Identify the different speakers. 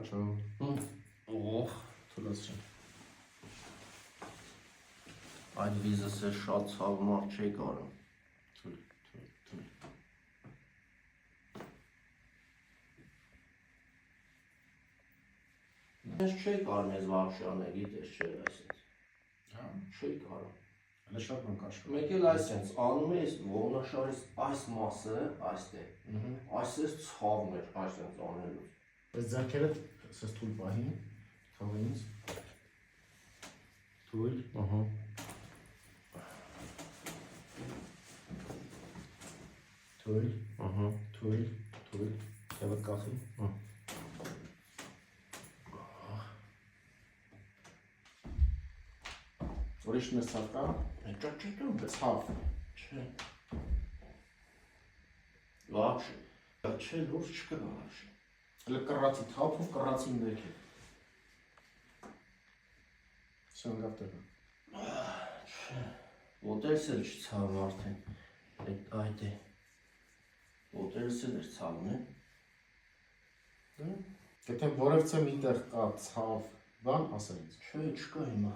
Speaker 1: Աչո։
Speaker 2: Ով։
Speaker 1: Թուլացրին։
Speaker 2: Այդ վիզս է շատ ցավ մարդ չի կարում։
Speaker 1: Թուլ։
Speaker 2: Ես չի կարում ես վարշանը, գիտես չէ, այսինչ։
Speaker 1: Հա։
Speaker 2: Չի կարում։
Speaker 1: Հələ շատ բան կաշկա։
Speaker 2: Մեկ էլ այսինչ, անում ես ողնաշարից այս մասը, այստեղ, այսպես ցավն էր, այսինչ անելուց։
Speaker 1: Այս ձեռքերը ասես թույլ պահին, թողինից։ Թույլ։
Speaker 2: Ահա։
Speaker 1: Թույլ,
Speaker 2: Ահա։
Speaker 1: թույլ, Եվ կախի։ Ուրիշ նստավ կա։
Speaker 2: Դա չի դու։
Speaker 1: Ցավ։
Speaker 2: Չէ։ Вообще, դա չէ լուրջ չկա вообще։
Speaker 1: Հələ կռացի թափով կռացի ներք է։ Սանգավ տեղ։
Speaker 2: Չէ։ Ոտերս էլ չցավ արդեն։ Այդ է։ Ոտերս էլ էր ցավն է։
Speaker 1: Եթե որևէ միտեղ կա ցավ, բան ասել ինձ։
Speaker 2: Չէ, չկա հիմա։